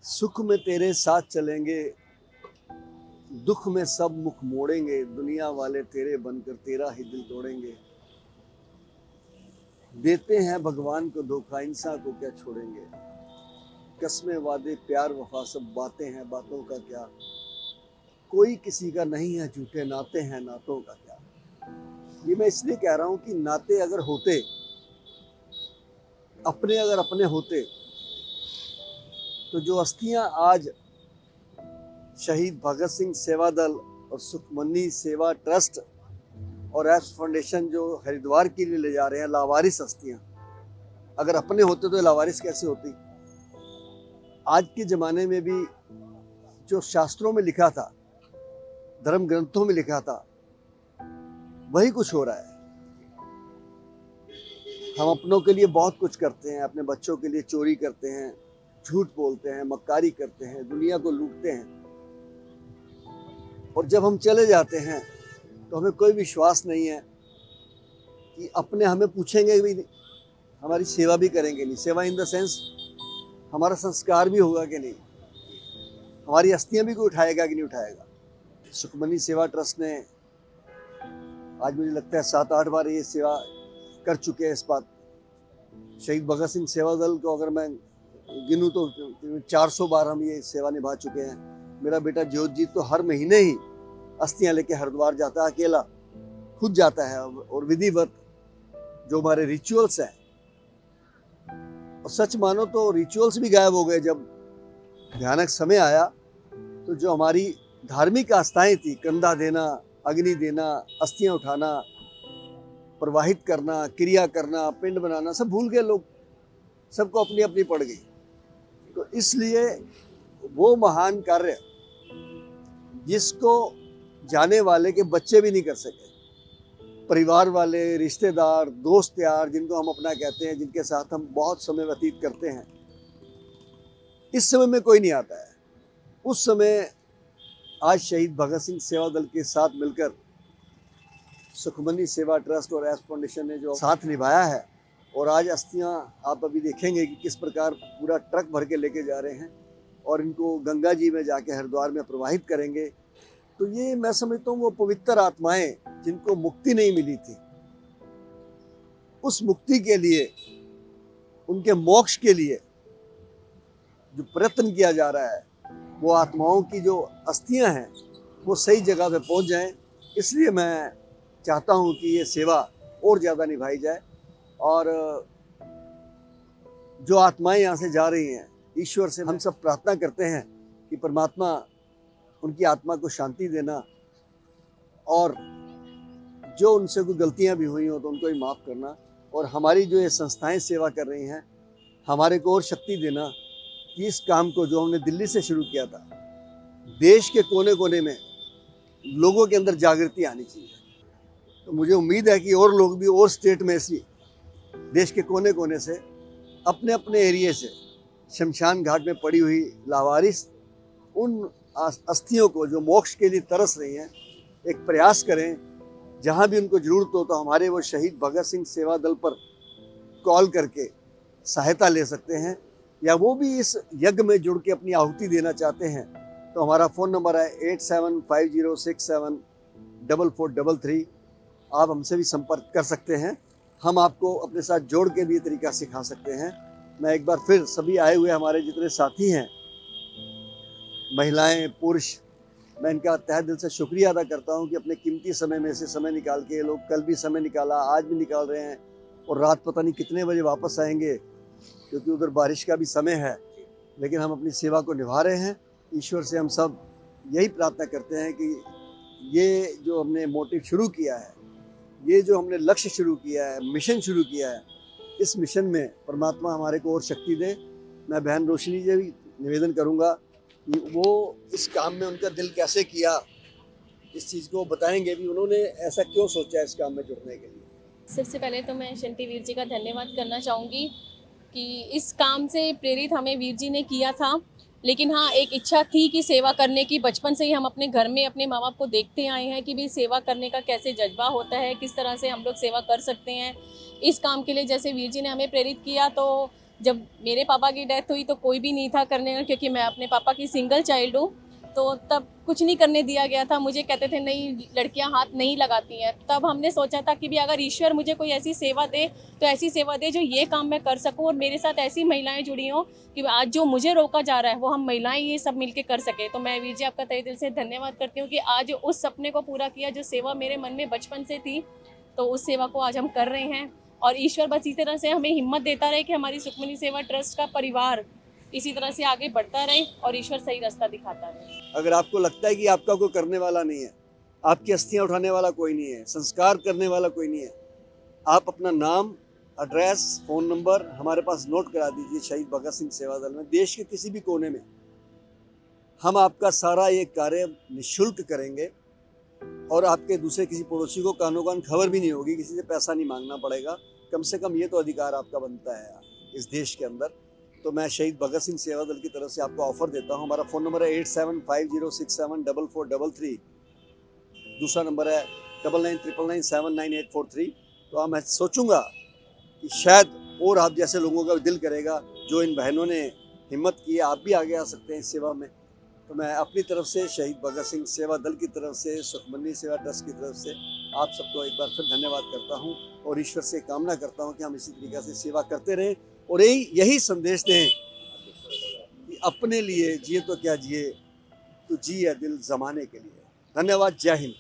सुख में तेरे साथ चलेंगे, दुख में सब मुख मोड़ेंगे, दुनिया वाले तेरे बनकर तेरा ही दिल तोड़ेंगे। देते हैं भगवान को धोखा, इंसान को क्या छोड़ेंगे। कस्में वादे प्यार वफा सब बातें हैं, बातों का क्या। कोई किसी का नहीं है, झूठे नाते हैं, नातों का क्या। ये मैं इसलिए कह रहा हूं कि नाते अगर होते, अपने अगर अपने होते, तो जो अस्थियां आज शहीद भगत सिंह सेवा दल और सुखमनी सेवा ट्रस्ट और एप्स फाउंडेशन जो हरिद्वार के लिए ले जा रहे हैं, लावारिस अस्थियां, अगर अपने होते तो लावारिस कैसे होती। आज के ज़माने में भी जो शास्त्रों में लिखा था, धर्म ग्रंथों में लिखा था, वही कुछ हो रहा है। हम अपनों के लिए बहुत कुछ करते हैं, अपने बच्चों के लिए चोरी करते हैं, झूठ बोलते हैं, मक्कारी करते हैं, दुनिया को लूटते हैं, और जब हम चले जाते हैं तो हमें कोई विश्वास नहीं है कि अपने हमें पूछेंगे भी, हमारी सेवा भी करेंगे नहीं। सेवा इन द सेंस हमारा संस्कार भी होगा कि नहीं, हमारी अस्थियां भी कोई उठाएगा कि नहीं उठाएगा। सुखमनी सेवा ट्रस्ट ने आज मुझे लगता है 7-8 बार ये सेवा कर चुके हैं। इस बात शहीद भगत सिंह सेवा दल को अगर मैं गिनूँ तो 400 बार हम ये सेवा निभा चुके हैं। मेरा बेटा ज्योतजीत तो हर महीने ही अस्थियां लेके हरिद्वार जाता है, अकेला खुद जाता है, और विधिवत जो हमारे रिचुअल्स हैं, और सच मानो तो रिचुअल्स भी गायब हो गए जब भयानक समय आया। तो जो हमारी धार्मिक आस्थाएं थी, कंधा देना, अग्नि देना, अस्थियां उठाना, प्रवाहित करना, क्रिया करना, पिंड बनाना, सब भूल गए लोग, सबको अपनी अपनी पड़ गई। तो इसलिए वो महान कार्य जिसको जाने वाले के बच्चे भी नहीं कर सके, परिवार वाले, रिश्तेदार, दोस्त यार, जिनको हम अपना कहते हैं, जिनके साथ हम बहुत समय व्यतीत करते हैं, इस समय में कोई नहीं आता है। उस समय आज शहीद भगत सिंह सेवा दल के साथ मिलकर सुखमनी सेवा ट्रस्ट और एप्स फाउंडेशन ने जो साथ निभाया है, और आज अस्थियां आप अभी देखेंगे कि किस प्रकार पूरा ट्रक भर के लेके जा रहे हैं और इनको गंगा जी में जाके हरिद्वार में प्रवाहित करेंगे। तो ये मैं समझता हूँ वो पवित्र आत्माएं जिनको मुक्ति नहीं मिली थी, उस मुक्ति के लिए, उनके मोक्ष के लिए जो प्रयत्न किया जा रहा है, वो आत्माओं की जो अस्थियां हैं वो सही जगह पे पहुंच जाएं। इसलिए मैं चाहता हूं कि ये सेवा और ज़्यादा निभाई जाए, और जो आत्माएं यहाँ से जा रही हैं, ईश्वर से हम सब प्रार्थना करते हैं कि परमात्मा उनकी आत्मा को शांति देना, और जो उनसे कोई गलतियां भी हुई हो तो उनको ही माफ़ करना, और हमारी जो ये संस्थाएं सेवा कर रही हैं, हमारे को और शक्ति देना कि इस काम को जो हमने दिल्ली से शुरू किया था, देश के कोने कोने में लोगों के अंदर जागृति आनी चाहिए। तो मुझे उम्मीद है कि और लोग भी और स्टेट में ऐसी देश के कोने कोने से अपने अपने एरिए से शमशान घाट में पड़ी हुई लावारिस उन अस्थियों को जो मोक्ष के लिए तरस रही हैं, एक प्रयास करें। जहाँ भी उनको ज़रूरत हो तो हमारे वो शहीद भगत सिंह सेवा दल पर कॉल करके सहायता ले सकते हैं, या वो भी इस यज्ञ में जुड़ के अपनी आहुति देना चाहते हैं तो हमारा फ़ोन नंबर है 8750674433। आप हमसे भी संपर्क कर सकते हैं, हम आपको अपने साथ जोड़ के भी ये तरीका सिखा सकते हैं। मैं एक बार फिर सभी आए हुए हमारे जितने साथी हैं, महिलाएं, पुरुष, मैं इनका तहे दिल से शुक्रिया अदा करता हूं कि अपने कीमती समय में से समय निकाल के ये लोग कल भी समय निकाला, आज भी निकाल रहे हैं, और रात पता नहीं कितने बजे वापस आएंगे क्योंकि उधर बारिश का भी समय है, लेकिन हम अपनी सेवा को निभा रहे हैं। ईश्वर से हम सब यही प्रार्थना करते हैं कि ये जो हमने मोटिव शुरू किया है, ये जो हमने लक्ष्य शुरू किया है, मिशन शुरू किया है, इस मिशन में परमात्मा हमारे को और शक्ति दे। मैं बहन रोशनी जी भी निवेदन करूँगा कि वो इस काम में उनका दिल कैसे किया, इस चीज़ को बताएंगे भी, उन्होंने ऐसा क्यों सोचा इस काम में जुड़ने के लिए। सबसे पहले तो मैं शंटी वीर जी का धन्यवाद करना चाहूँगी कि इस काम से प्रेरित हमें वीर जी ने किया था, लेकिन हाँ, एक इच्छा थी कि सेवा करने की। बचपन से ही हम अपने घर में अपने माँ बाप को देखते आए हैं कि भाई सेवा करने का कैसे जज्बा होता है, किस तरह से हम लोग सेवा कर सकते हैं। इस काम के लिए जैसे वीर जी ने हमें प्रेरित किया, तो जब मेरे पापा की डेथ हुई तो कोई भी नहीं था करने का, क्योंकि मैं अपने पापा की सिंगल चाइल्ड हूँ। तो तब कुछ नहीं करने दिया गया था, मुझे कहते थे नहीं लड़कियां हाथ नहीं लगाती हैं। तब हमने सोचा था कि भी अगर ईश्वर मुझे कोई ऐसी सेवा दे तो ऐसी सेवा दे जो ये काम मैं कर सकूं, और मेरे साथ ऐसी महिलाएं जुड़ी हों कि आज जो मुझे रोका जा रहा है वो हम महिलाएं ये सब मिलके कर सके। तो मैं वीर जी आपका तहे दिल से धन्यवाद करती हूँ कि आज उस सपने को पूरा किया जो सेवा मेरे मन में बचपन से थी, तो उस सेवा को आज हम कर रहे हैं। और ईश्वर बस इसी तरह से हमें हिम्मत देता रहे कि हमारी सुखमनी सेवा ट्रस्ट का परिवार इसी तरह से आगे बढ़ता रहे और ईश्वर सही रास्ता दिखाता रहे। अगर आपको लगता है कि आपका कोई करने वाला नहीं है, आपकी अस्थियां उठाने वाला कोई नहीं है, संस्कार करने वाला कोई नहीं है, आप अपना नाम, एड्रेस, फ़ोन नंबर हमारे पास नोट करा दीजिए। शहीद भगत सिंह सेवा दल में देश के किसी भी कोने में हम आपका सारा ये कार्य निःशुल्क करेंगे, और आपके दूसरे किसी पड़ोसी को कानो कान खबर भी नहीं होगी, किसी से पैसा नहीं मांगना पड़ेगा। कम से कम ये तो अधिकार आपका बनता है इस देश के अंदर। तो मैं शहीद भगत सिंह सेवा दल की तरफ से आपको ऑफर देता हूँ। हमारा फ़ोन नंबर है 8750674433। दूसरा नंबर है 9999979843। तो मैं सोचूंगा कि शायद और आप जैसे लोगों का दिल करेगा, जो इन बहनों ने हिम्मत की है, आप भी आगे आ सकते हैं इस सेवा में। तो मैं अपनी तरफ से, शहीद भगत सिंह सेवा दल की तरफ से, सुखमनी सेवा ट्रस्ट की तरफ से आप सबको एक बार फिर धन्यवाद करता हूं, और ईश्वर से कामना करता हूं कि हम इसी तरीके से सेवा करते रहें और यही संदेश दें कि अपने लिए जिए तो क्या जिए, तो जी है दिल जमाने के लिए। धन्यवाद। जय हिंद।